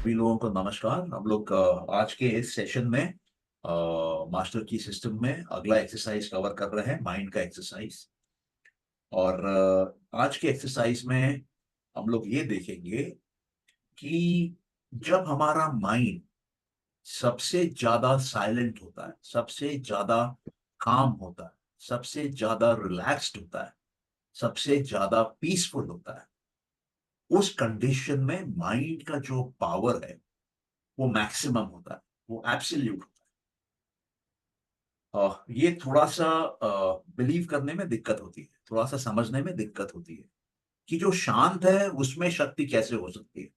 सभी लोगों को नमस्कार। हम लोग आज के इस सेशन में मास्टर की सिस्टम में अगला एक्सरसाइज कवर कर रहे हैं, माइंड का एक्सरसाइज। और आज के एक्सरसाइज में हम लोग ये देखेंगे कि जब हमारा माइंड सबसे ज्यादा साइलेंट होता है, सबसे ज्यादा काम होता है, सबसे ज्यादा रिलैक्स्ड होता है, सबसे ज्यादा पीसफुल होता है, उस कंडीशन में माइंड का जो पावर है वो मैक्सिमम होता है, वो एब्सोल्यूट होता है। ये थोड़ा सा बिलीव करने में दिक्कत होती है, थोड़ा सा समझने में दिक्कत होती है कि जो शांत है उसमें शक्ति कैसे हो सकती है,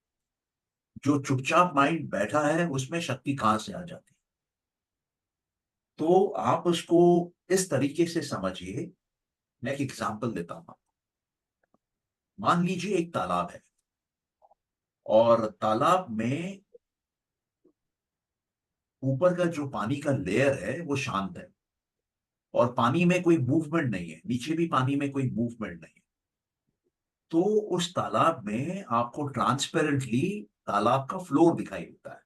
जो चुपचाप माइंड बैठा है उसमें शक्ति कहां से आ जाती है। तो आप उसको इस तरीके से समझिए। मैं एक एग्जांपल देता हूं। मान लीजिए एक तालाब है और तालाब में ऊपर का जो पानी का लेयर है वो शांत है और पानी में कोई मूवमेंट नहीं है, नीचे भी पानी में कोई मूवमेंट नहीं है। तो उस तालाब में आपको ट्रांसपेरेंटली तालाब का फ्लोर दिखाई देता है।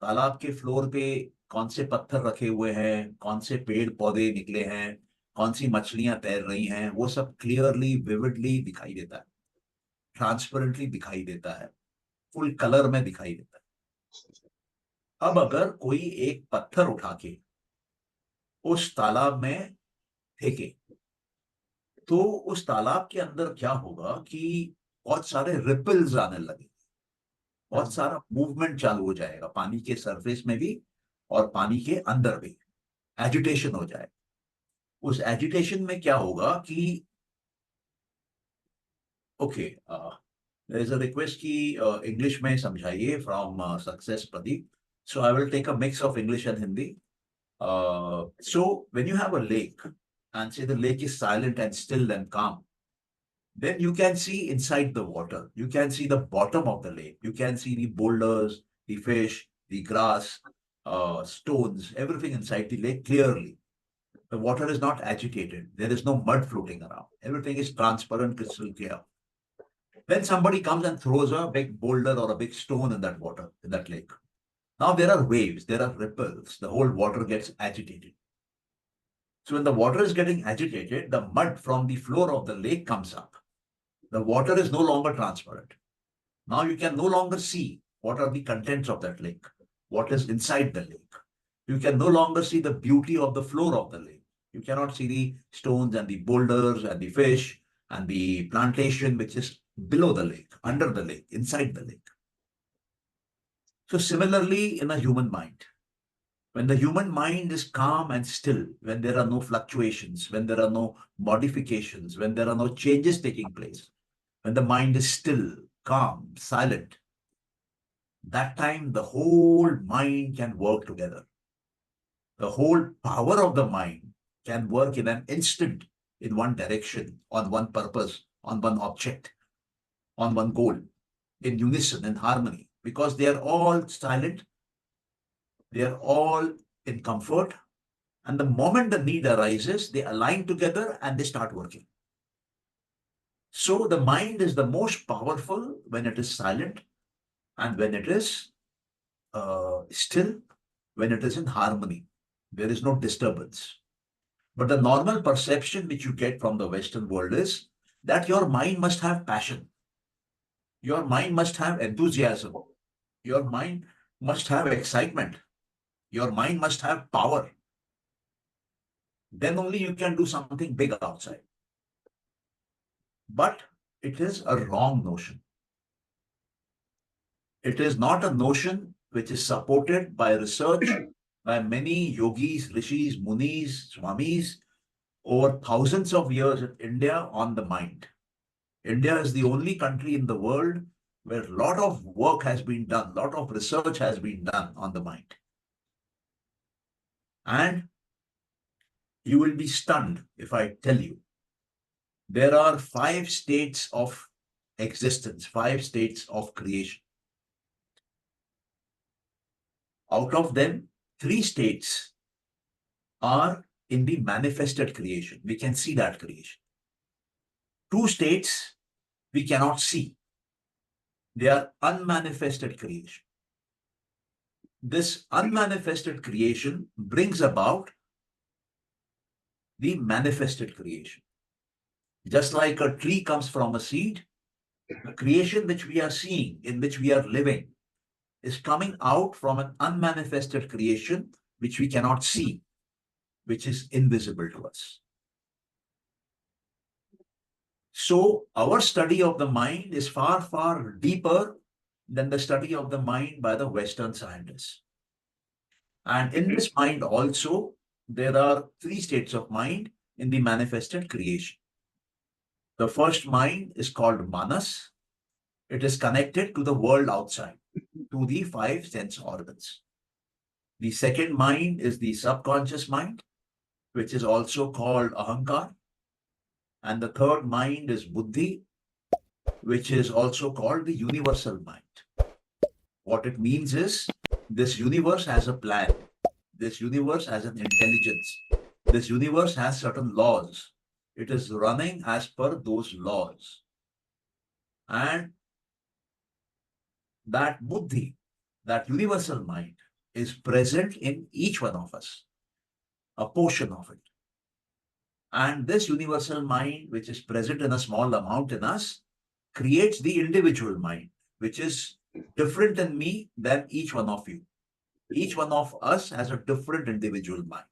तालाब के फ्लोर पे कौन से पत्थर रखे हुए हैं, कौन से पेड़ पौधे निकले हैं, कौन सी मछलियां तैर रही हैं, वो सब क्लियरली विविडली दिखाई देता है, ट्रांसपेरेंटली दिखाई देता है, फुल कलर में दिखाई देता है। अब अगर कोई एक पत्थर उठा के उस तालाब में फेंके तो उस तालाब के अंदर क्या होगा कि बहुत सारे रिपल्स आने लगे, बहुत सारा मूवमेंट चालू हो जाएगा पानी के सरफेस में भी और पानी के अंदर भी। एजिटेशन हो जाए। उस एजिटेशन में क्या होगा कि okay, there is a request कि इंग्लिश में समझाइए from success Pradeep. So I will take a mix of English and Hindi. So when you have a lake and say the lake is silent and still and calm, then you can see inside the water. You can see the bottom of the lake. You can see the boulders, the fish, the grass, stones, everything inside the lake clearly. The water is not agitated. There is no mud floating around. Everything is transparent, crystal clear. Then somebody comes and throws a big boulder or a big stone in that water, in that lake. Now there are waves, there are ripples. The whole water gets agitated. So when the water is getting agitated, the mud from the floor of the lake comes up. The water is no longer transparent. Now you can no longer see what are the contents of that lake, what is inside the lake. You can no longer see the beauty of the floor of the lake. You cannot see the stones and the boulders and the fish and the plantation which is below the lake, under the lake, inside the lake. So similarly in a human mind, when the human mind is calm and still, when there are no fluctuations, when there are no modifications, when there are no changes taking place, when the mind is still, calm, silent, that time the whole mind can work together. The whole power of the mind can work in an instant, in one direction, on one purpose, on one object, on one goal, in unison, in harmony, because they are all silent, they are all in comfort, and the moment the need arises, they align together and they start working. So the mind is the most powerful when it is silent and when it is still, when it is in harmony. There is no disturbance. But the normal perception which you get from the Western world is that your mind must have passion, your mind must have enthusiasm, your mind must have excitement, your mind must have power. Then only you can do something big outside. But it is a wrong notion. It is not a notion which is supported by research by many yogis, rishis, munis, swamis over thousands of years in India on the mind. India is the only country in the world where a lot of work has been done, a lot of research has been done on the mind. And you will be stunned if I tell you there are 5 states of existence, 5 states of creation. Out of them, 3 states are in the manifested creation. We can see that creation. 2 states we cannot see. They are unmanifested creation. this unmanifested creation brings about the manifested creation. Just like a tree comes from a seed, the creation which we are seeing, in which we are living, is coming out from an unmanifested creation which we cannot see, which is invisible to us. So, our study of the mind is far, far deeper than the study of the mind by the Western scientists. And in this mind also, there are three states of mind in the manifested creation. The first mind is called Manas. It is connected to the world outside, to the five sense organs. The second mind is the subconscious mind, which is also called Ahankar. And the third mind is Buddhi, which is also called the universal mind. What it means is this universe has a plan. This universe has an intelligence. This universe has certain laws. It is running as per those laws. And that Buddhi, that universal mind, is present in each one of us, a portion of it. And this universal mind, which is present in a small amount in us, creates the individual mind, which is different in me than each one of you. Each one of us has a different individual mind.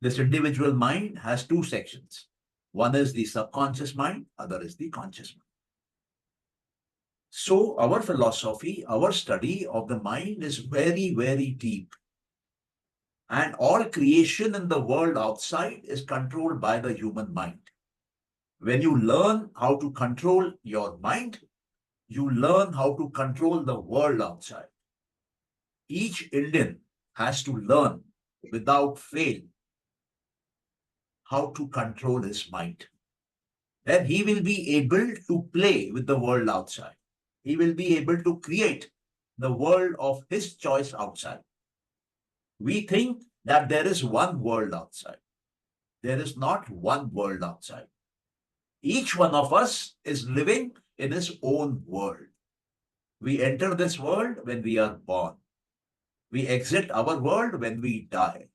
This individual mind has two sections. One is the subconscious mind, other is the conscious mind. So our philosophy, our study of the mind is very, very deep. And all creation in the world outside is controlled by the human mind. When you learn how to control your mind, you learn how to control the world outside. Each Indian has to learn without fail how to control his mind. Then he will be able to play with the world outside. He will be able to create the world of his choice outside. We think that there is one world outside. There is not one world outside. Each one of us is living in his own world. We enter this world when we are born. We exit our world when we die,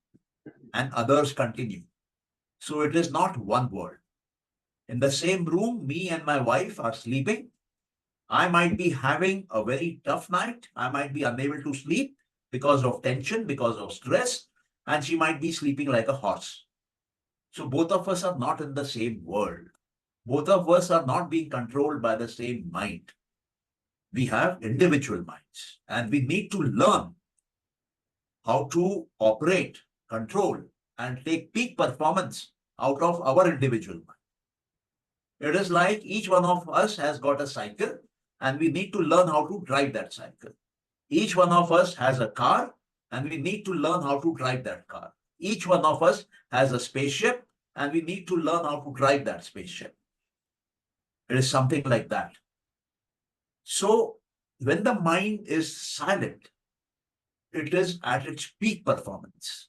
and others continue. So it is not one world. In the same room, me and my wife are sleeping. I might be having a very tough night. I might be unable to sleep because of tension, because of stress, and she might be sleeping like a horse. So both of us are not in the same world. Both of us are not being controlled by the same mind. We have individual minds, and we need to learn how to operate, control, and take peak performance out of our individual mind. It is like each one of us has got a cycle, and we need to learn how to drive that cycle. Each one of us has a car, and we need to learn how to drive that car. Each one of us has a spaceship, and we need to learn how to drive that spaceship. It is something like that. So, when the mind is silent, it is at its peak performance.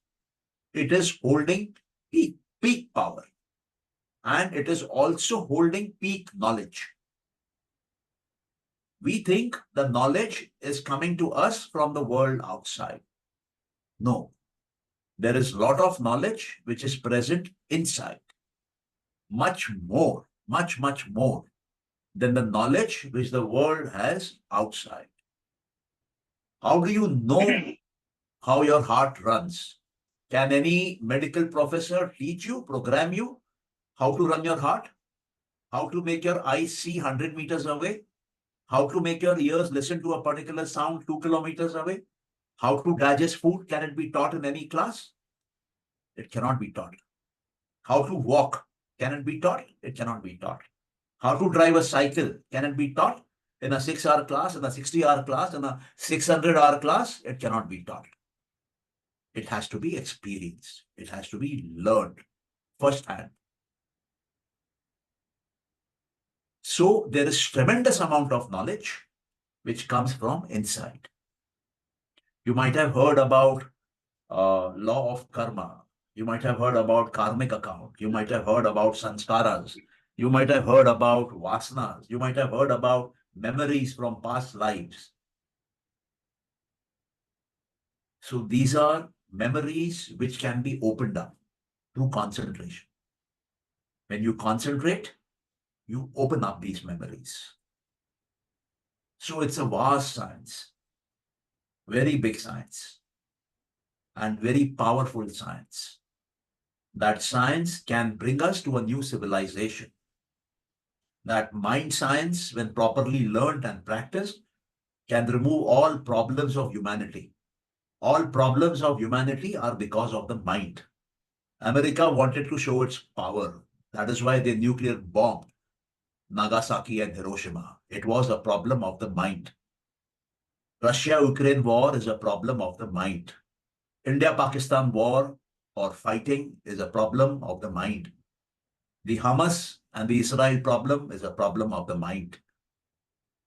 It is holding peak power, and it is also holding peak knowledge. We think the knowledge is coming to us from the world outside. No, there is a lot of knowledge which is present inside. Much more, much more than the knowledge which the world has outside. How do you know how your heart runs? Can any medical professor teach you, program you how to run your heart? How to make your eyes see 100 meters away? How to make your ears listen to a particular sound 2 kilometers away? How to digest food? Can it be taught in any class? It cannot be taught. How to walk? Can it be taught? It cannot be taught. How to drive a cycle? Can it be taught? In a 6-hour class, in a 60-hour class, in a 600-hour class? It cannot be taught. It has to be experienced. It has to be learned firsthand. So there is tremendous amount of knowledge which comes from inside. You might have heard about law of karma. You might have heard about karmic account. You might have heard about sanskaras. You might have heard about vasanas. You might have heard about memories from past lives. So these are memories which can be opened up through concentration. When you concentrate, you open up these memories. So it's a vast science, very big science, and very powerful science. That science can bring us to a new civilization. That mind science, when properly learned and practiced, can remove all problems of humanity. All problems of humanity are because of the mind. America wanted to show its power. That is why they nuclear bombed Nagasaki and Hiroshima. It was a problem of the mind. Russia-Ukraine war is a problem of the mind. India-Pakistan war or fighting is a problem of the mind. The Hamas and the Israel problem is a problem of the mind.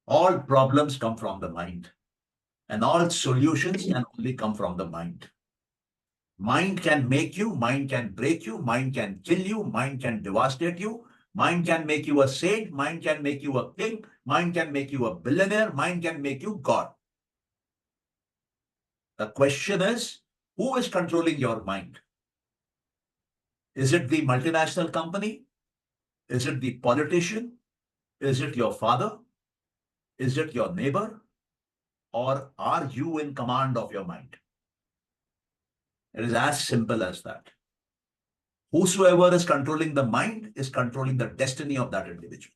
All problems come from the mind, and all solutions can only come from the mind. Mind can make you, mind can break you, mind can kill you, mind can devastate you, mind can make you a saint, mind can make you a king, mind can make you a billionaire, mind can make you God. The question is, who is controlling your mind? Is it the multinational company? Is it the politician? Is it your father? Is it your neighbor? Or are you in command of your mind? It is as simple as that. Whosoever is controlling the mind is controlling the destiny of that individual.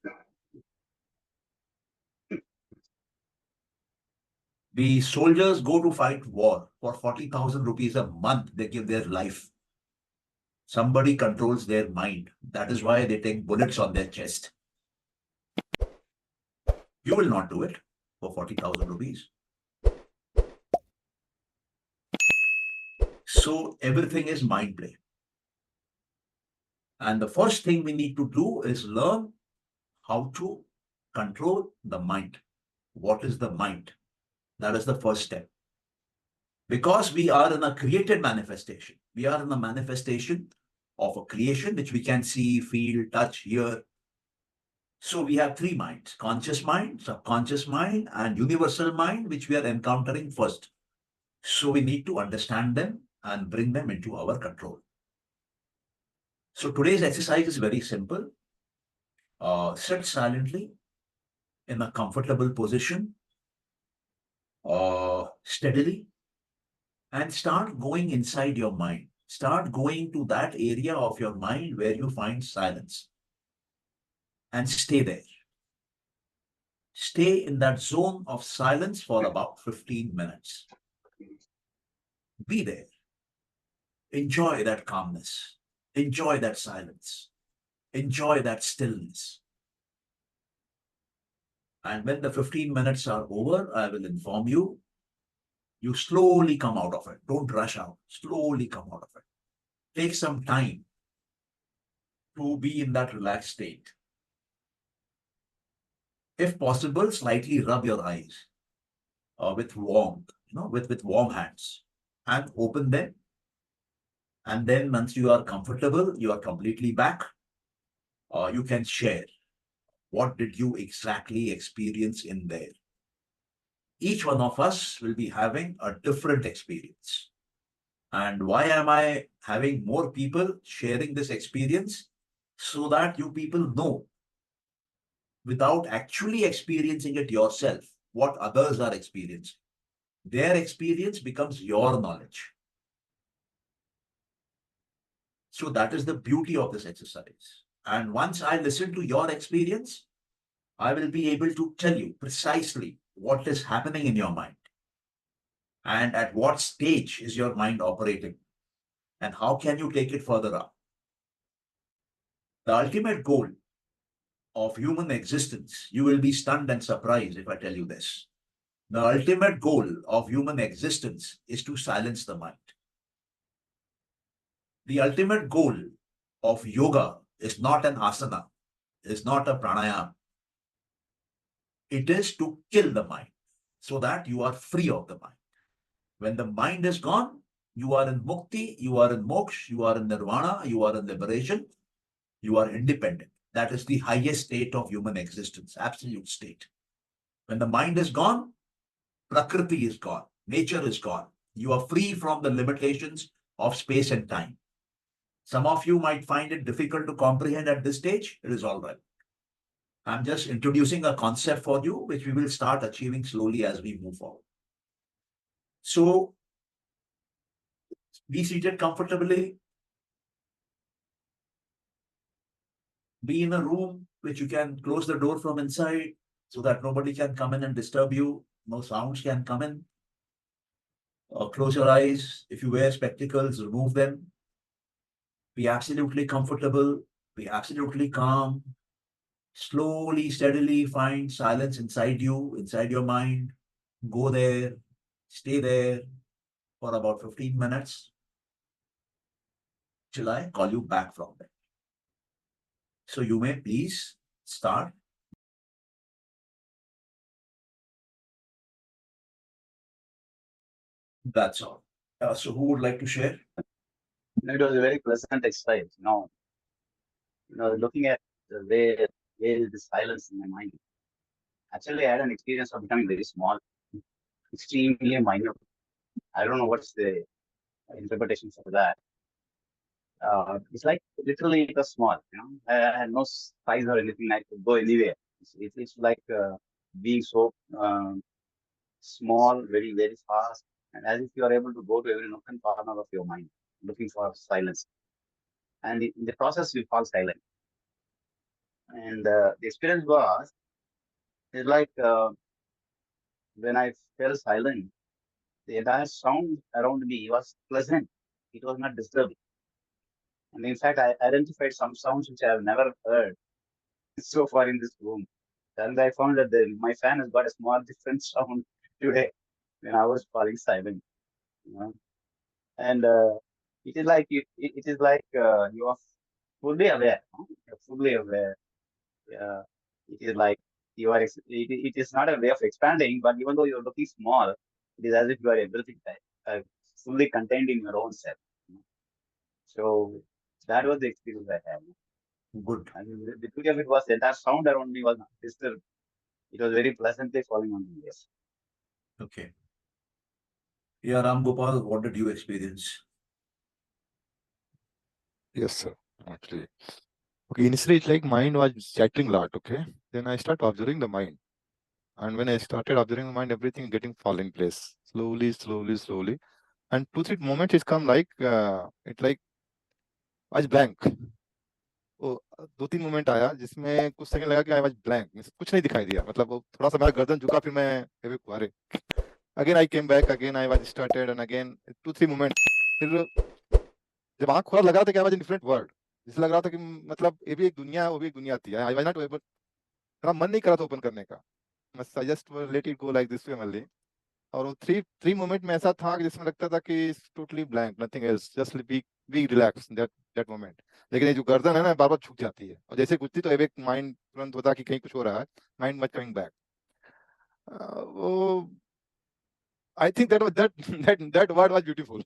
The soldiers go to fight war for 40,000 rupees a month. They give their life. Somebody controls their mind. That is why they take bullets on their chest. You will not do it for 40,000 rupees. So everything is mind play. And the first thing we need to do is learn how to control the mind. What is the mind? That is the first step. Because we are in a created manifestation. We are in a manifestation of a creation which we can see, feel, touch, hear. So we have three minds: conscious mind, subconscious mind, and universal mind, which we are encountering first. So we need to understand them and bring them into our control. So today's exercise is very simple. Sit silently in a comfortable position, steadily, and start going inside your mind. Start going to that area of your mind where you find silence and stay there. Stay in that zone of silence for about 15 minutes. Be there. Enjoy that calmness. Enjoy that silence. Enjoy that stillness. And when the 15 minutes are over, I will inform you. You slowly come out of it. Don't rush out. Slowly come out of it. Take some time to be in that relaxed state. If possible, slightly rub your eyes with warm, with warm hands, and open them. And then once you are comfortable, you are completely back, you can share what did you exactly experience in there. Each one of us will be having a different experience. And why am I having more people sharing this experience? So that you people know, without actually experiencing it yourself, what others are experiencing. Their experience becomes your knowledge. So that is the beauty of this exercise. And once I listen to your experience, I will be able to tell you precisely what is happening in your mind and at what stage is your mind operating and how can you take it further up. The ultimate goal of human existence, you will be stunned and surprised if I tell you this. The ultimate goal of human existence is to silence the mind. The ultimate goal of yoga is not an asana, is not a pranayama. It is to kill the mind so that you are free of the mind. When the mind is gone, you are in mukti, you are in moksha, you are in nirvana, you are in liberation, you are independent. That is the highest state of human existence, absolute state. When the mind is gone, Prakriti is gone, nature is gone. You are free from the limitations of space and time. Some of you might find it difficult to comprehend at this stage. It is all right. I'm just introducing a concept for you, which we will start achieving slowly as we move forward. So be seated comfortably, be in a room which you can close the door from inside so that nobody can come in and disturb you. No sounds can come in. Close your eyes. If you wear spectacles, remove them. Be absolutely comfortable. Be absolutely calm. Slowly, steadily find silence inside you, inside your mind. Go there, stay there for about 15 minutes till I call you back from there. So you may please start. That's all. So who would like to share? It was a very pleasant exercise. Looking at the way where is the silence in my mind. Actually, I had an experience of becoming very small, extremely minute. I don't know what's the interpretation for that. It's like literally it was small. I had no size or anything. I could go anywhere. It's like being so small, very very fast, and as if you are able to go to every nook and corner of your mind, looking for silence. And in the process, you fall silent. And the experience was it's like when I fell silent, the entire sound around me was pleasant. It was not disturbing. And in fact, I identified some sounds which I have never heard so far in this room. And I found that my fan has got a small different sound today when I was falling silent. You know? And it is like it is like you are fully aware. You're fully aware. uh, it is like it is not a way of expanding, but even though you're looking small, it is as if you are everything fully contained in your own self. So that was the experience I had. Good. And the beauty of it was the entire sound around me was not disturbed. It was very pleasantly falling on my ears. Okay. Yeah, Ram Gopal, what did you experience? Yes, sir. Actually, okay. Initially, it's like mind was chattering a lot. Okay, then I start observing the mind, and when I started observing the mind, everything getting fall in place slowly, slowly, slowly. And 2 3 moments it's come like it like आज blank. वो 2 3 moment आया जिसमें कुछ second लगा कि I was blank, कुछ नहीं दिखाई दिया, मतलब वो थोड़ा सा मेरा गर्दन झुका, फिर मैं अरे again I came back, again I was started and again 2 3 moment. फिर जब आंख खोला लग रहा था कि I was in different world, जैसे लग रहा था कि मतलब ये भी एक दुनिया है, वो भी एक दुनिया थी। आई वाज नॉट एबल, मेरा मन नहीं कर रहा था ओपन करने का, मैं just let it go like this way only. और वो थ्री थ्री मोमेंट में ऐसा था कि जिसमें लगता था कि totally blank, nothing else, just be relax that that moment. लेकिन ये जो गर्दन है ना बार बार झुक जाती है, और जैसे कुछ थी तो एक माइंड तुरंत होता कि कहीं कुछ हो रहा है, माइंड मच कमिंग बैक। वो I think that that word was beautiful.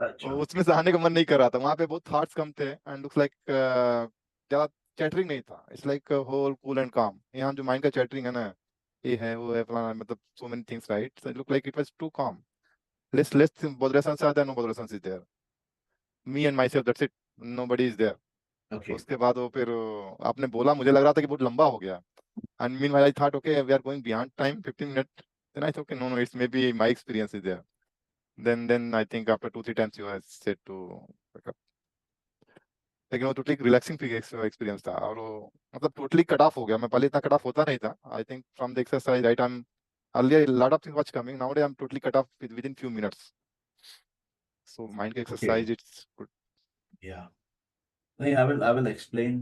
अच्छा. उसमें से आने का मन नहीं कर रहा था, वहां पे बहुत थॉट्स कम थे एंड लुक्स लाइक ज्यादा चैटरिंग नहीं था। It's like whole cool and calm. यहाँ जो माइंड का चैटरिंग है ना, ये है वो है फलाना, मतलब so many things, right? So look like it was to काम। Less botheration are there, no botheration is there, me and myself, that's it, nobody is there। Okay. उसके बाद वो फिर आपने बोला, मुझे लग रहा था कि बहुत लंबा हो गया, and meanwhile I thought okay we are going beyond time 15 minutes, then I thought okay no it's maybe my experience is there, then I think after 2 3 times you have said to pick up। लेकिन वो totally relaxing experience था, और वो मतलब totally cut off हो गया। मैं पहले इतना कट ऑफ होता नहीं था, I think from the exercise, right? I am earlier a lot of things was coming, nowadays I'm totally cut off within few minutes, so mind Okay. exercise it's good। Yeah. I will explain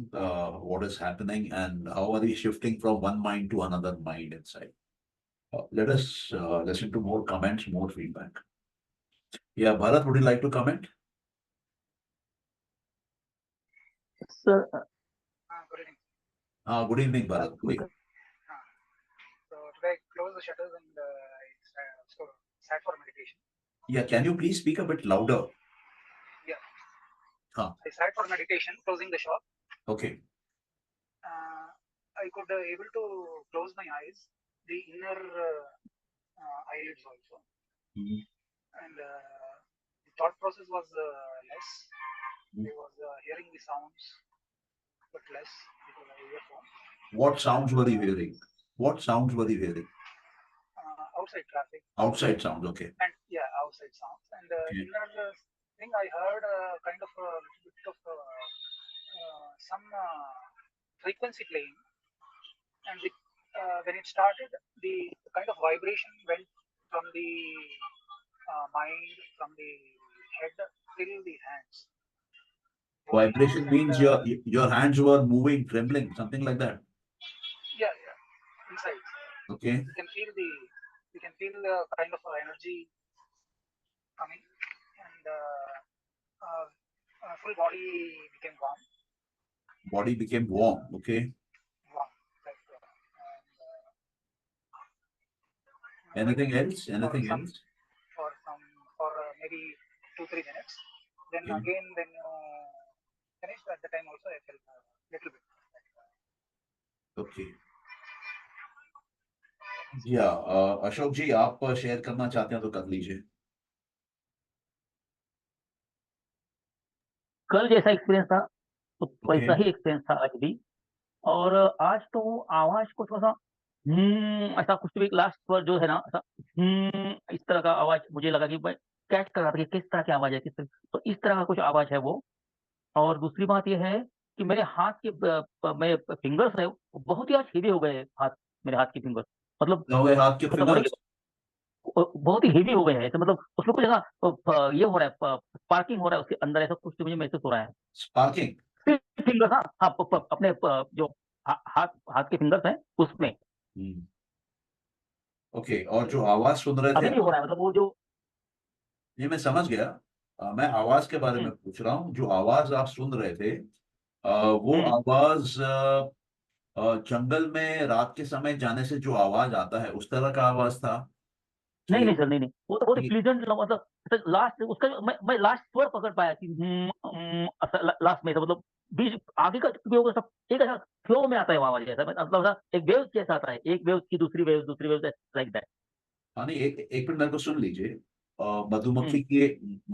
what is happening and how are we shifting from one mind to another mind inside. Let us listen to more comments, more feedback. Yeah, Bharat, would you like to comment? Sir, Good evening. Good evening, Bharat. Good evening. So today I closed the shutters and I sat for meditation. Yeah, can you please speak a bit louder? Yeah. Huh. I sat for meditation, closing the shop. Okay. I could able to close my eyes, the inner eyelids also. Mhm. and the thought process was less. Hmm. I was hearing the sounds, but less because of earphone. What sounds were you Uh, hearing? What sounds were you hearing? Outside traffic. Outside sounds, okay. And yeah, outside sounds. And Okay. in that thing, I heard kind of a little bit of some frequency playing, and when it started, the kind of vibration went from the mind, from the head till the hands. Both the hands Vibration and means your hands were moving, trembling, something like that. yeah, yeah, inside. Okay. You can feel the kind of energy coming, and full body became warm, Body became warm. Okay. warm, like Anything else? for Anything some, else? for maybe 2-3 minutes. Then Okay. again, when finished at the time also, I felt a little bit. Okay. या अशोक जी आप share करना चाहते हैं तो कर लीजिए. कल जैसा एक्सपीरियंस था तो Okay. वैसा ही एक्सपीरियंस था आज भी। और आज तो आवाज को थोड़ा सा ऐसा कुछ भी लास्ट पर जो है ना ऐसा इस तरह का आवाज मुझे लगा कि मैं कैच कर रहा था कि किस तरह की आवाज है, किस तरह, तो इस तरह का कुछ आवाज है वो। और दूसरी बात यह है कि मेरे हाथ के मैं फिंगर्स है वो बहुत ही आज हेवी हो गए हाथ, मेरे हाथ के फिंगर्स मतलब क्या हो गए हाथ के खत्म होने के फिंगर्स? बहुत ही हेवी हो गए हैं ऐसे, मतलब उसमें कुछ ऐसा ये हो रहा है, स्पार्किंग हो रहा है उसके अंदर, ऐसा कुछ तो मुझे महसूस हो रहा है। स्पार्किंग. फिंगर्स, हाँ हाँ, अपने जो हाथ हाथ के फिंगर्स हैं उसमें ओके. और जो आवाज सुन रहे अभी थे भी हो रहा है, मतलब वो जो ये मैं समझ गया. मैं आवाज के बारे हम्म, में पूछ रहा हूँ. जो आवाज आप सुन रहे थे वो हम्म, आवाज जंगल में रात के समय जाने से जो आवाज आता है उस तरह का आवाज था नहीं कि नहीं सर, नहीं नहीं, वो तो बहुत ही कि प्लीजेंट, मतलब लास्ट उसका मैं लास्ट स्वर पकड़ पाया कि लास्ट में ऐसा, मतलब बीच आगे का क्योंकि वो सब एक ऐसा फ्लो में आता है वो आवाज, ऐसा मतलब ऐसा एक वेव जैसा आता है, एक वेव की दूसरी वेव लाइक दैट। हाँ नहीं एक मिनट मेरे को सुन लीजिए. हम्म,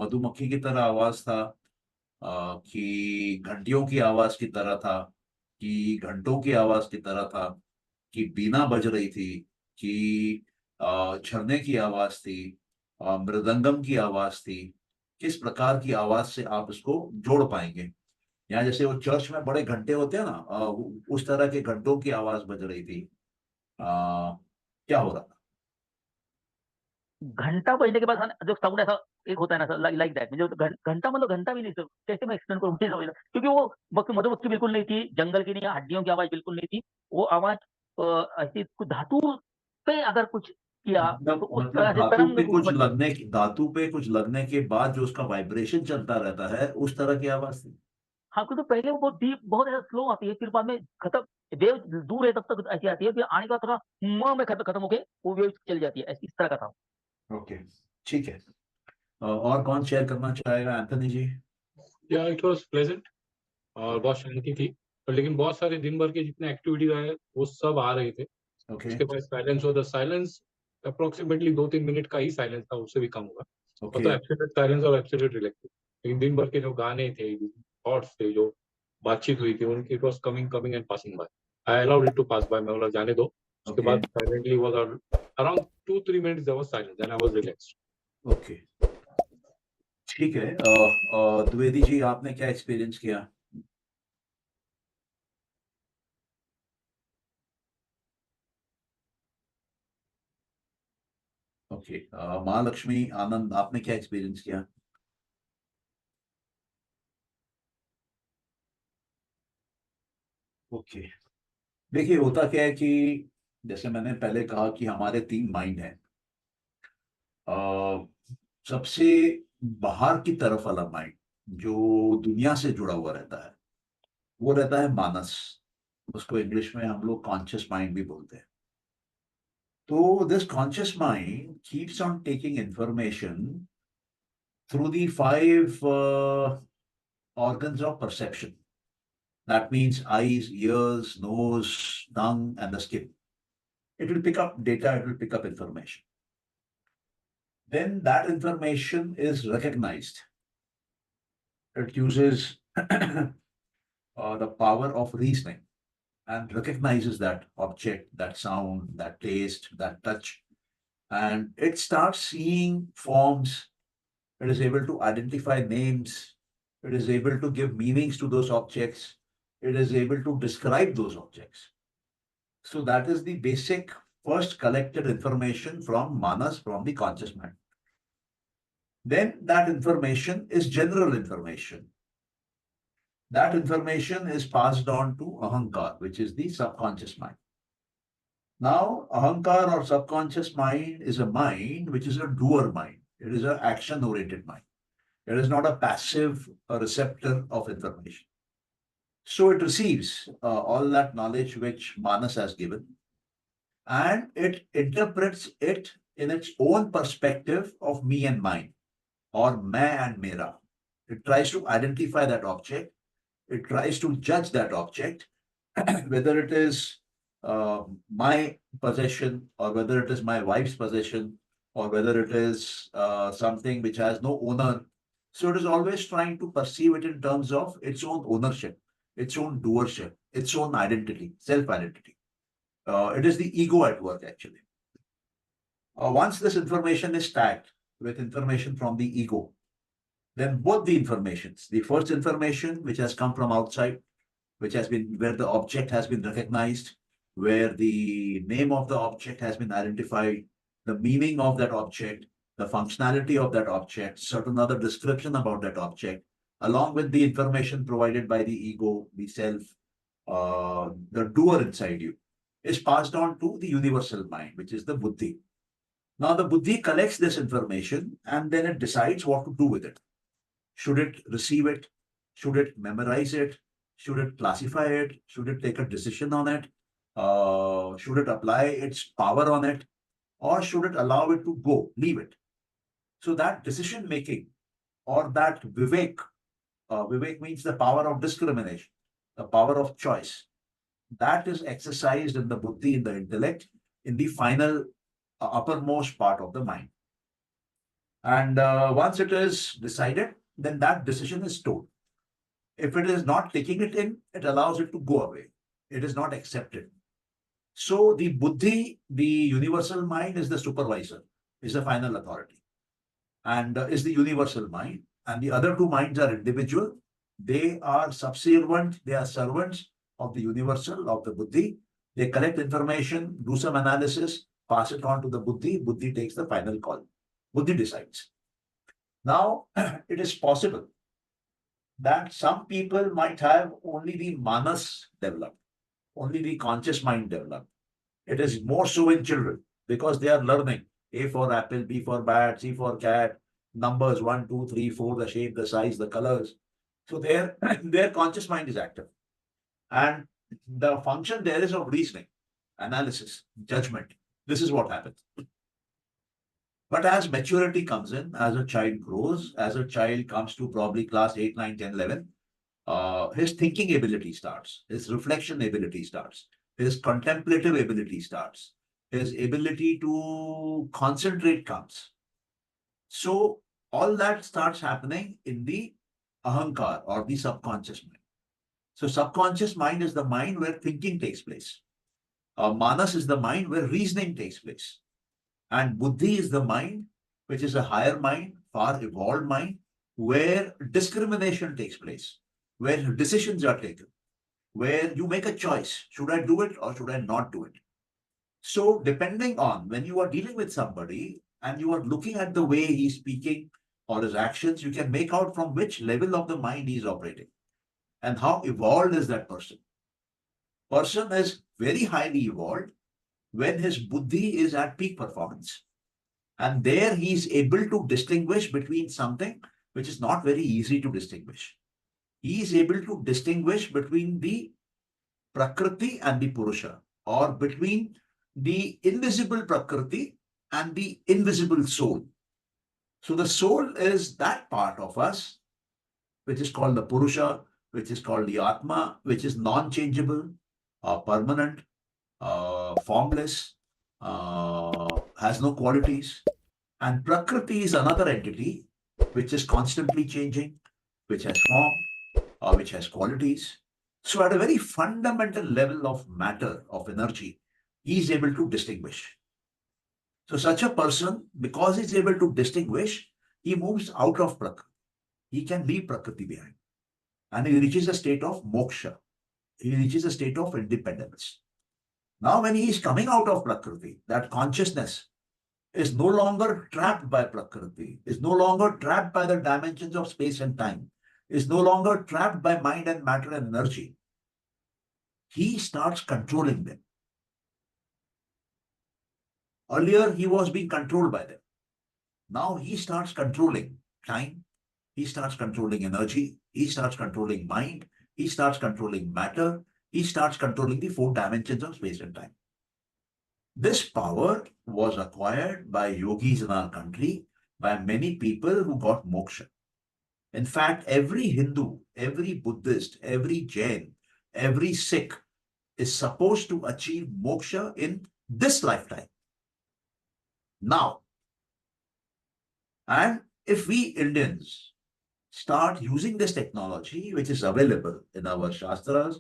मधुमक्खी की तरह आवाज था कि घंटियों की आवाज की तरह था कि घंटों की आवाज की तरह था कि बीना बज रही थी कि झरने की आवाज थी मृदंगम की आवाज थी. किस प्रकार की आवाज से आप इसको जोड़ पाएंगे? यहाँ जैसे वो चर्च में बड़े घंटे होते हैं ना उस तरह के घंटों की आवाज बज रही थी. क्या हो रहा था? घंटा बजने के बाद हाँ, जो साउंड ऐसा एक होता है ना सर, लाइक दैट, जो घंटा मतलब घंटा भी नहीं सर, कैसे मैं एक्सप्लेन करूँ, मुझे समझ नहीं, क्योंकि वो मधुमक्खी बिल्कुल नहीं थी, जंगल की नहीं, या हड्डियों की आवाज बिल्कुल नहीं थी। वो आवाज ऐसी कुछ धातु पे अगर कुछ किया तो उस मतलब तरह से तरंग रूप में। धातु पे कुछ लगने के बाद जो उसका वाइब्रेशन चलता रहता है उस तरह की आवाज थी. हाँ, क्योंकि पहले वो बहुत डीप, बहुत ऐसा स्लो आती है, फिर बाद में खत्म, वेव दूर है तब तक ऐसी आती है, फिर आने के बाद थोड़ा में खत्म होके वो वेव चली जाती है, इस तरह का था। ओके. ठीक है. और कौन शेयर करना चाहेगा? एंथनी जी. या इट वाज प्लेजेंट और बहुत शांति थी। पर लेकिन बहुत सारे दिन भर के जितने एक्टिविटीज आए वो सब आ रहे थे। ओके. उसके बाद साइलेंस हो, द साइलेंस अप्रोक्सीमेटली 2-3 मिनट का ही साइलेंस था, उससे भी कम होगा। और तो ओके. एब्सोल्यूट साइलेंस और एब्सोल्यूट रिलैक्स। लेकिन दिन भर के जो गाने थे, थॉट्स थे, जो बातचीत हुई थी उनकी, it was coming and passing by. I allowed it to pass by, मैं बोला जाने दो। उसके ओके. बाद silently was around 2-3 minutes there was silence and I was relaxed. Okay. ठीक है. द्विवेदी जी आपने क्या एक्सपीरियंस किया? ओके. महालक्ष्मी आनंद आपने क्या एक्सपीरियंस किया? ओके. देखिए होता क्या है कि जैसे मैंने पहले कहा कि हमारे 3 माइंड हैं. सबसे बाहर की तरफ वाला माइंड जो दुनिया से जुड़ा हुआ रहता है वो रहता है मानस. उसको इंग्लिश में हम लोग कॉन्शियस माइंड भी बोलते हैं. तो this conscious mind keeps on taking information through the 5 organs of perception. That means eyes, ears, nose, tongue, and the skin. It will pick up data, it will pick up information. then that information is recognized. It uses the power of reasoning and recognizes that object, that sound, that taste, that touch, and it starts seeing forms. It is able to identify names. It is able to give meanings to those objects. It is able to describe those objects. So that is the basic first collected information from manas, from the conscious mind. Then that information is general information. That information is passed on to ahankar, which is the subconscious mind. Now, ahankar or subconscious mind is a mind which is a doer mind. It is an action oriented mind. It is not a passive receptor of information. So it receives all that knowledge which Manas has given, and it interprets it in its own perspective of me and mine, or main and mera. It tries to identify that object. It tries to judge that object, whether it is my possession, or whether it is my wife's possession, or whether it is something which has no owner. So it is always trying to perceive it in terms of its own ownership, its own doership, its own identity, self identity. It is the ego at work, actually. Once this information is tagged with information from the ego, then both the informations, the first information which has come from outside, which has been where the object has been recognized, where the name of the object has been identified, the meaning of that object, the functionality of that object, certain other description about that object, along with the information provided by the ego, the self, the doer inside you, is passed on to the universal mind, which is the buddhi. Now, the buddhi collects this information and then it decides what to do with it. Should it receive it? Should it memorize it? Should it classify it? Should it take a decision on it? Should it apply its power on it? Or should it allow it to go, leave it? So that decision making, or that vivek means the power of discrimination, the power of choice, that is exercised in the buddhi, in the intellect, in the final uppermost part of the mind. And once it is decided, then that decision is stored. If it is not taking it in, it allows it to go away. It is not accepted. So the buddhi, the universal mind, is the supervisor, is the final authority, and is the universal mind. And the other two minds are individual. They are subservient, they are servants of the universal, of the buddhi. They collect information, do some analysis, pass it on to the buddhi. Buddhi takes the final call. Buddhi decides. Now, it is possible that some people might have only the manas developed, only the conscious mind developed. It is more so in children because they are learning A for apple, B for bat, C for cat, numbers 1, 2, 3, 4, the shape, the size, the colors. So their conscious mind is active. And the function there is of reasoning, analysis, judgment. This is what happens. But as maturity comes in, as a child grows, as a child comes to probably class 8, 9, 10, 11, his thinking ability starts, his reflection ability starts, his contemplative ability starts, his ability to concentrate comes. So all that starts happening in the ahankar or the subconscious mind. So subconscious mind is the mind where thinking takes place. Manas is the mind where reasoning takes place. And buddhi is the mind, which is a higher mind, far evolved mind, where discrimination takes place, where decisions are taken, where you make a choice. Should I do it or should I not do it? So, depending on when you are dealing with somebody and you are looking at the way he's speaking or his actions, you can make out from which level of the mind he's operating and how evolved is that person. Person is very highly evolved when his buddhi is at peak performance. And there he is able to distinguish between something which is not very easy to distinguish. He is able to distinguish between the Prakriti and the Purusha, or between the invisible Prakriti and the invisible soul. So the soul is that part of us which is called the Purusha, which is called the Atma, which is non-changeable, permanent, formless, has no qualities. And Prakriti is another entity which is constantly changing, which has form, or which has qualities. So, at a very fundamental level of matter, of energy, he is able to distinguish. So, such a person, because he's able to distinguish, he moves out of Prakriti. He can leave Prakriti behind and he reaches a state of moksha. He reaches a state of independence. Now, when he is coming out of Prakriti, that consciousness is no longer trapped by Prakriti, is no longer trapped by the dimensions of space and time, is no longer trapped by mind and matter and energy. He starts controlling them. Earlier, he was being controlled by them. Now he starts controlling time, he starts controlling energy, he starts controlling mind, he starts controlling matter, he starts controlling the four dimensions of space and time. This power was acquired by yogis in our country, by many people who got moksha. In fact, every Hindu, every Buddhist, every Jain, every Sikh is supposed to achieve moksha in this lifetime. Now, and if we Indians start using this technology, which is available in our Shastras,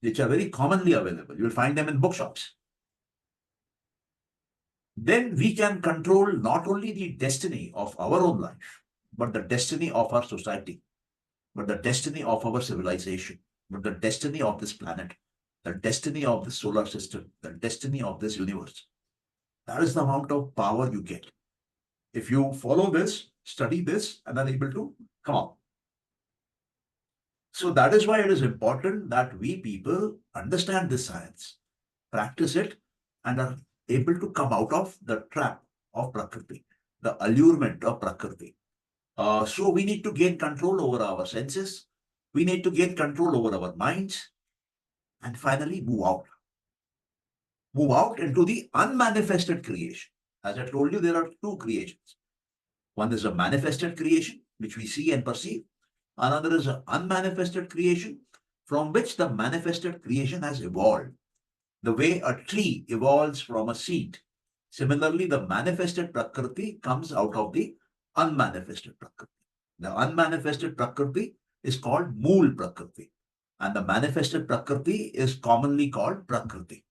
which are very commonly available, you'll find them in bookshops, then we can control not only the destiny of our own life, but the destiny of our society, but the destiny of our civilization, but the destiny of this planet, the destiny of the solar system, the destiny of this universe. That is the amount of power you get. If you follow this, study this, and are able to come out. So that is why it is important that we people understand this science, practice it, and are able to come out of the trap of Prakriti, the allurement of Prakriti. So we need to gain control over our senses. We need to gain control over our minds and finally move out. Move out into the unmanifested creation. As I told you, there are two creations. One is a manifested creation, which we see and perceive. Another is an unmanifested creation from which the manifested creation has evolved. The way a tree evolves from a seed. Similarly, the manifested Prakriti comes out of the unmanifested Prakriti. The unmanifested Prakriti is called Mool Prakriti, and the manifested Prakriti is commonly called Prakriti.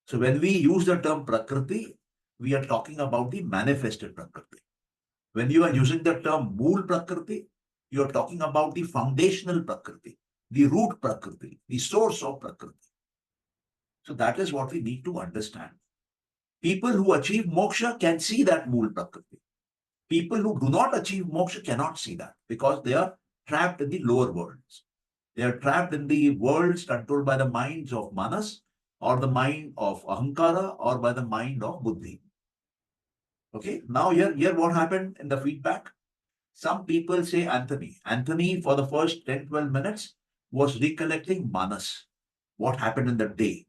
So when we use the term Prakriti, we are talking about the manifested Prakriti. When you are using the term Mool Prakriti, you are talking about the foundational Prakriti, the root Prakriti, the source of Prakriti. So that is what we need to understand. People who achieve moksha can see that Mool Prakriti. People who do not achieve moksha cannot see that because they are trapped in the lower worlds. They are trapped in the worlds controlled by the minds of Manas or the mind of Ahankara or by the mind of Buddhi. Okay, now here what happened in the feedback? Some people say Anthony. Anthony, for the first 10, 12 minutes, was recollecting Manas, what happened in the day.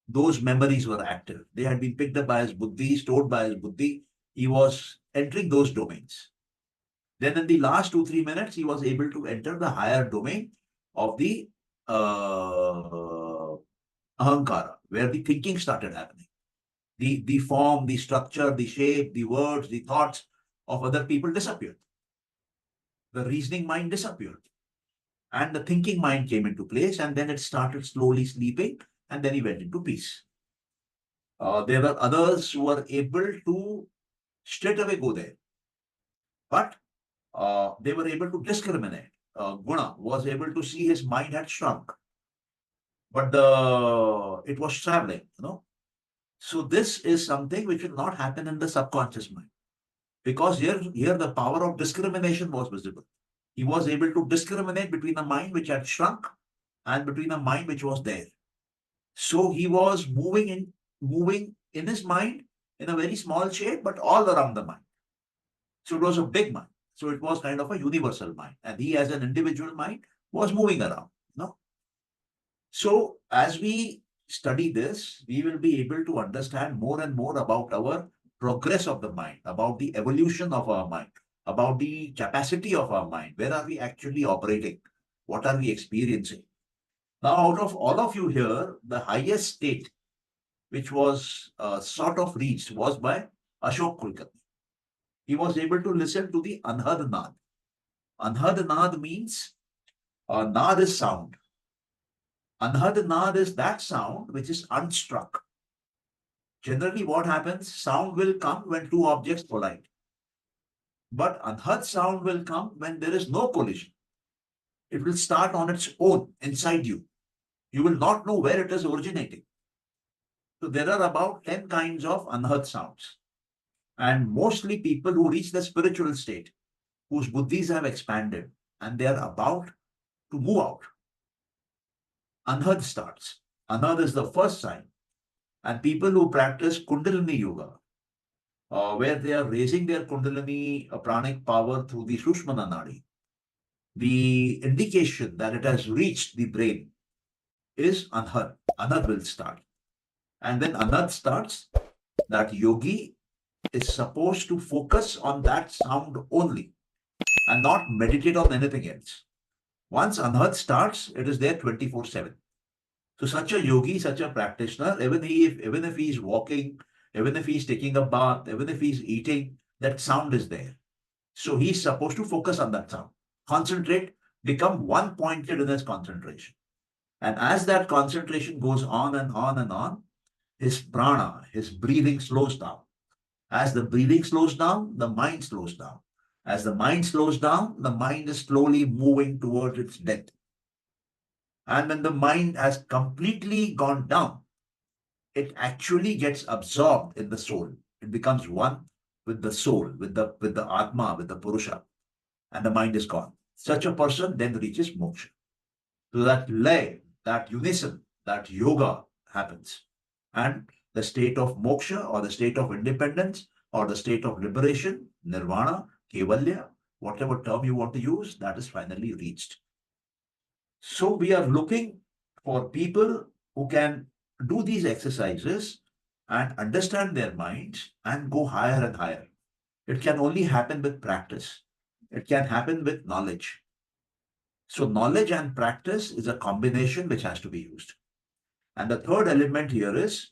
Those memories were active. They had been picked up by his Buddhi, stored by his Buddhi. He was entering those domains. Then in the last 2, 3 minutes, he was able to enter the higher domain of the Ahankara, where the thinking started happening. The form, the structure, the shape, the words, the thoughts of other people disappeared. The reasoning mind disappeared. And the thinking mind came into place, and then it started slowly sleeping, and then he went into peace. There were others who were able to straight away go there, but they were able to discriminate. Guna was able to see his mind had shrunk, but it was traveling, So this is something which will not happen in the subconscious mind, because here the power of discrimination was visible. He was able to discriminate between a mind which had shrunk and between a mind which was there. So he was moving in his mind in a very small shape, but all around the mind. So it was a big mind. So it was kind of a universal mind. And he, as an individual mind, was moving around. So as we study this, we will be able to understand more and more about our progress of the mind, about the evolution of our mind, about the capacity of our mind. Where are we actually operating? What are we experiencing? Now, out of all of you here, the highest state which was sort of reached was by Ashok Kulkarni. he was able to listen to the Anhad Nad. Anhad Nad means Nad is sound. Anhad Nad is that sound which is unstruck. Generally, what happens? Sound will come when two objects collide. But Anhad sound will come when there is no collision. It will start on its own inside you. You will not know where it is originating. So there are about 10 kinds of Anhad sounds. And mostly people who reach the spiritual state, whose buddhis have expanded and they are about to move out. Anhad starts. Anhad is the first sign. And people who practice Kundalini Yoga, where they are raising their Kundalini pranic power through the Sushmana Nadi, the indication that it has reached the brain is Anhad. Anhad will start. And when Anhad starts, that yogi is supposed to focus on that sound only and not meditate on anything else. Once Anhad starts, it is there 24/7. So such a yogi, such a practitioner, even if he is walking, even if he is taking a bath, even if he is eating, that sound is there. So he is supposed to focus on that sound, concentrate, become one pointed in his concentration. And as that concentration goes on and on and on, his prana, his breathing slows down. As the breathing slows down, the mind slows down. As the mind slows down, the mind is slowly moving towards its death. And when the mind has completely gone down, it actually gets absorbed in the soul. It becomes one with the soul, with the Atma, with the Purusha, and the mind is gone. Such a person then reaches moksha. So that lay, that unison, that yoga happens. And the state of moksha or the state of independence or the state of liberation, nirvana, kevalya, whatever term you want to use, that is finally reached. So we are looking for people who can do these exercises and understand their minds and go higher and higher. It can only happen with practice. It can happen with knowledge. So knowledge and practice is a combination which has to be used. And the third element here is,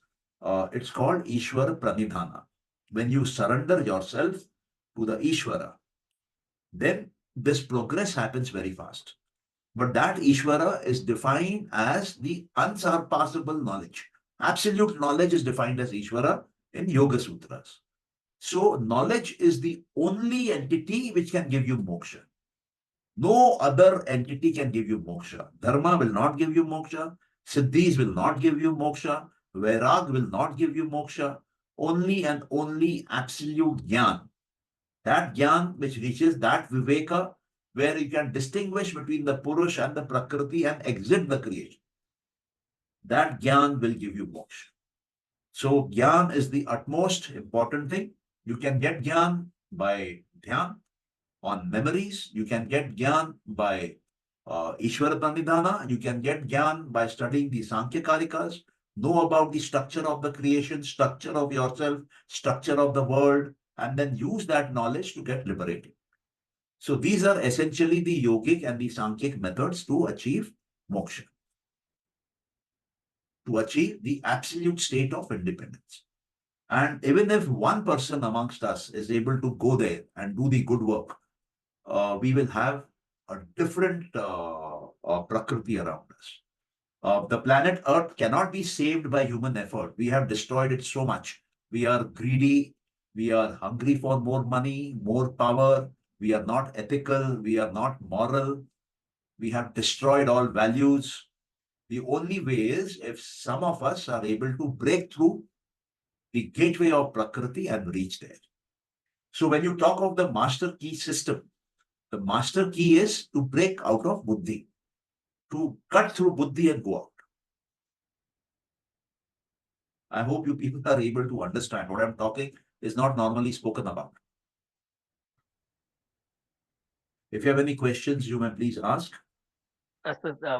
it's called Ishvara Pranidhana. When you surrender yourself to the Ishvara, then this progress happens very fast. But that Ishvara is defined as the unsurpassable knowledge. Absolute knowledge is defined as Ishvara in Yoga Sutras. So knowledge is the only entity which can give you moksha. No other entity can give you moksha. Dharma will not give you moksha. Siddhis will not give you moksha. Vairag will not give you moksha. Only and only absolute Jnana. That Jnana which reaches that Viveka where you can distinguish between the Purush and the Prakriti and exit the creation. That Jnana will give you moksha. So Jnana is the utmost important thing. You can get Jnana by Dhyan, on memories. You can get Gyan by Ishvara Pranidhana. You can get Gyan by studying the Sankhya Karikas, know about the structure of the creation, structure of yourself, structure of the world, and then use that knowledge to get liberated. So these are essentially the yogic and the Sankhyic methods to achieve moksha, to achieve the absolute state of independence. And even if one person amongst us is able to go there and do the good work, we will have a different prakriti around us. The planet Earth cannot be saved by human effort. We have destroyed it so much. We are greedy. We are hungry for more money, more power. We are not ethical. We are not moral. We have destroyed all values. The only way is if some of us are able to break through the gateway of Prakriti and reach there. So when you talk of the master key system, the master key is to break out of buddhi, to cut through buddhi and go out. I hope you people are able to understand what I'm talking is not normally spoken about. If you have any questions, you may please ask.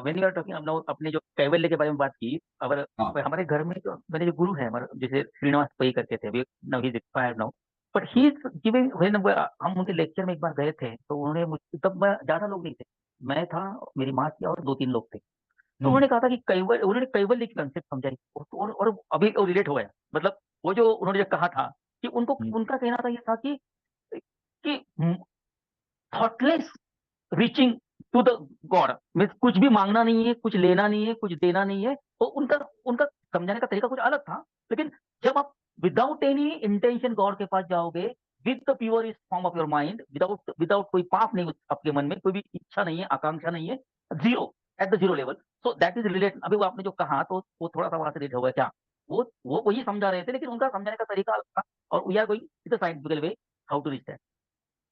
When you are talking about अपने जो कैवल्य के बारे में बात की, अगर हाँ. हमारे घर में जो मेरे जो गुरु है हमारे जैसे श्रीनिवास पै करके थे, we now he is expired now, but he is giving, when हम उनके लेक्चर में एक बार गए थे तो उन्होंने तब ज्यादा लोग नहीं थे, मैं था, मेरी माँ थी और 2-3 लोग थे, तो उन्होंने कहा था कि कैवल्य, उन्होंने कैवल्य की कंसेप्ट समझाई और अभी रिलेट हो गया, मतलब वो जो उन्होंने जो कहा था कि उनको उनका कहना था ये था कि thoughtless reaching to the God, means कुछ भी मांगना नहीं है, कुछ लेना नहीं है, कुछ देना नहीं है। तो उनका उनका समझाने का तरीका कुछ अलग था। लेकिन जब आप विदाउट एनी इंटेंशन गॉड के पास जाओगे, with the pure form of your mind, without without कोई पाप नहीं आपके मन में, कोई भी इच्छा नहीं है, आकांक्षा नहीं है, zero, at the zero level. So that is relate. अभी वो आपने जो कहा तो वो थोड़ा सा वहां से रिलेट होगा क्या, वो वही समझा रहे थे, लेकिन उनका समझाने का तरीका अलग था। और we are going with the scientifical way how to reach that.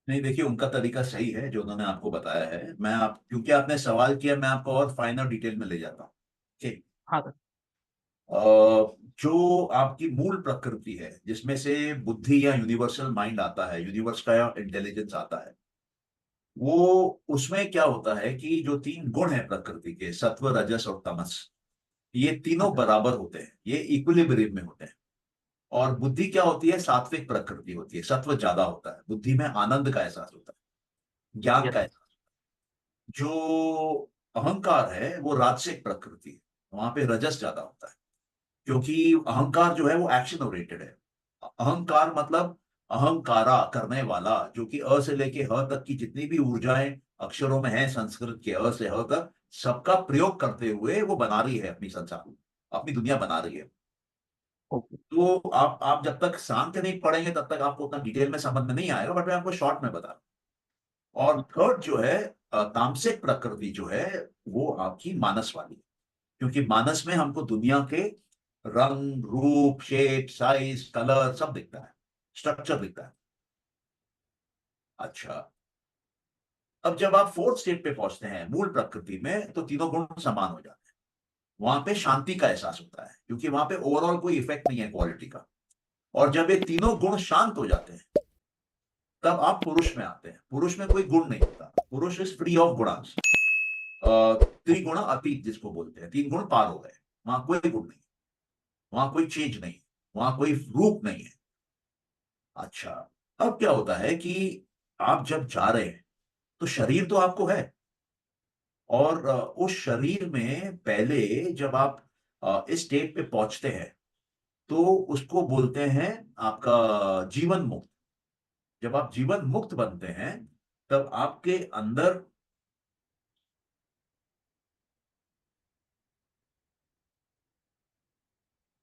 नहीं, देखिए उनका तरीका सही है जो उन्होंने आपको बताया है। मैं आप क्योंकि आपने सवाल किया, मैं आपको और फाइनल डिटेल में ले जाता हूँ। ठीक। हाँ सर। जो आपकी मूल प्रकृति है, जिसमें से बुद्धि या यूनिवर्सल माइंड आता है, यूनिवर्स का इंटेलिजेंस आता है, वो उसमें क्या होता है कि जो तीन गुण है प्रकृति के, सत्व, रजस और तमस, ये तीनों बराबर होते हैं, ये इक्विलिब्रियम में होते हैं। और बुद्धि क्या होती है, सात्विक प्रकृति होती है, सत्व ज्यादा होता है, बुद्धि में आनंद का एहसास होता है, ज्ञान का एहसास। जो अहंकार है वो राजसिक प्रकृति है, वहां पे रजस ज्यादा होता है, क्योंकि अहंकार जो है वो एक्शन ओरिएंटेड है। अहंकार मतलब अहंकारा, करने वाला, जो कि अ से लेके ह तक की जितनी भी ऊर्जाएं अक्षरों में है संस्कृत के, अ से ह तक, सबका प्रयोग करते हुए वो बना रही है अपनी संसार, अपनी दुनिया बना रही है। तो आप जब तक शांत नहीं पढ़ेंगे तब तक आपको उतना डिटेल में समझ में नहीं आएगा, बट मैं आपको शॉर्ट में बता रहा हूं। और थर्ड जो है तामसिक प्रकृति जो है, वो आपकी मानस वाली है, क्योंकि मानस में हमको दुनिया के रंग, रूप, शेप, साइज, कलर सब दिखता है, स्ट्रक्चर दिखता है। अच्छा, अब जब आप फोर्थ स्टेट पे पहुंचते हैं मूल प्रकृति में, तो तीनों गुण समान हो जाते हैं। वहां पे शांति का एहसास होता है, क्योंकि वहां पे ओवरऑल कोई इफेक्ट नहीं है क्वालिटी का। और जब ये तीनों गुण शांत हो जाते हैं, तब आप पुरुष में आते हैं। पुरुष में कोई गुण नहीं होता, पुरुष इज फ्री ऑफ गुणांश। त्रिगुण अतीत जिसको बोलते हैं, तीन गुण पार हो गए, वहां कोई गुण नहीं, वहां कोई चेंज नहीं, वहां कोई रूप नहीं है। अच्छा, अब क्या होता है कि आप जब जा रहे हैं तो शरीर तो आपको है, और उस शरीर में पहले जब आप इस स्टेट पे पहुंचते हैं, तो उसको बोलते हैं आपका जीवन मुक्त। जब आप जीवन मुक्त बनते हैं, तब आपके अंदर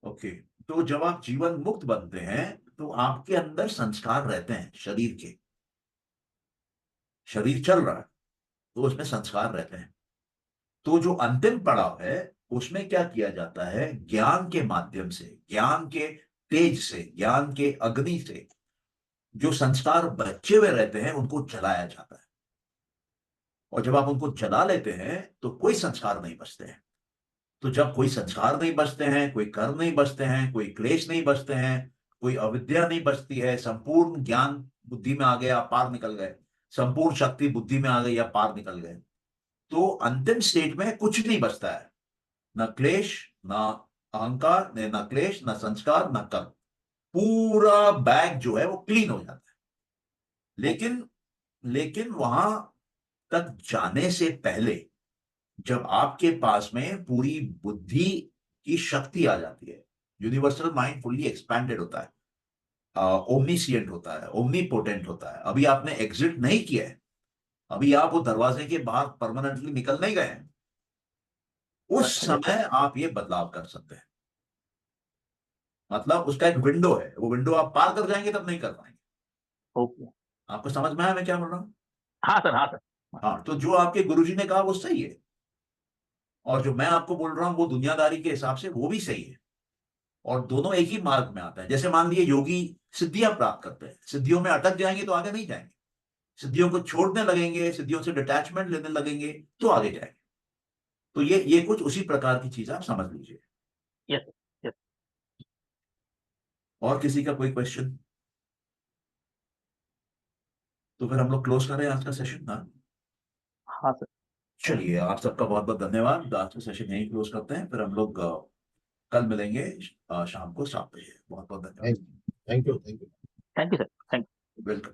ओके, तो जब आप जीवन मुक्त बनते हैं, तो आपके अंदर संस्कार रहते हैं शरीर के। शरीर चल रहा है तो उसमें संस्कार रहते हैं। तो जो अंतिम पड़ाव है, उसमें क्या किया जाता है, ज्ञान के माध्यम से, ज्ञान के तेज से, ज्ञान के अग्नि से जो संस्कार बचे हुए रहते हैं उनको जलाया जाता है। और जब आप उनको जला लेते हैं तो कोई संस्कार नहीं बचते हैं। तो जब कोई संस्कार नहीं बचते हैं, कोई कर्म नहीं बचते हैं, कोई क्लेश नहीं बचते हैं, कोई अविद्या नहीं बचती है, संपूर्ण ज्ञान बुद्धि में आ गया, पार निकल गए, संपूर्ण शक्ति बुद्धि में आ गई या पार निकल गए, तो अंतिम स्टेट में कुछ नहीं बचता है। न क्लेश, न अहंकार, न क्लेश, न संस्कार, न कर्म। पूरा बैग जो है वो क्लीन हो जाता है। लेकिन लेकिन वहां तक जाने से पहले, जब आपके पास में पूरी बुद्धि की शक्ति आ जाती है, यूनिवर्सल माइंड फुल्ली एक्सपैंडेड होता है, ओमनीसिएंट होता है, ओमनीपोटेंट होता है, अभी आपने एग्जिट नहीं किया है, अभी आप वो दरवाजे के बाहर परमानेंटली निकल नहीं गए हैं, उस समय आप ये बदलाव कर सकते हैं। मतलब उसका एक विंडो है, वो विंडो आप पार कर जाएंगे तब नहीं कर पाएंगे। ओके। आपको समझ में आया मैं क्या बोल रहा हूँ? हाँ सर, हाँ सर। हाँ, तो जो आपके गुरुजी ने कहा वो सही है, और जो मैं आपको बोल रहा हूं वो दुनियादारी के हिसाब से वो भी सही है। और दोनों एक ही मार्ग में आता है। जैसे मान लिए योगी सिद्धियां प्राप्त करते हैं, सिद्धियों में अटक जाएंगे तो आगे नहीं जाएंगे, सिद्धियों को छोड़ने लगेंगे, सिद्धियों से डिटैचमेंट लेने लगेंगे तो आगे जाएंगे। तो ये कुछ उसी प्रकार की चीज आप समझ लीजिए। Yes yes. और किसी का कोई क्वेश्चन? तो फिर हम लोग क्लोज करें आज का सेशन ना। हाँ सर। चलिए, आप सबका बहुत बहुत धन्यवाद। आज का सेशन यहीं क्लोज करते हैं, फिर हम लोग कल मिलेंगे शाम को 7 बजे। बहुत बहुत धन्यवाद। Thank you, thank you. Thank you sir, thank you. Welcome.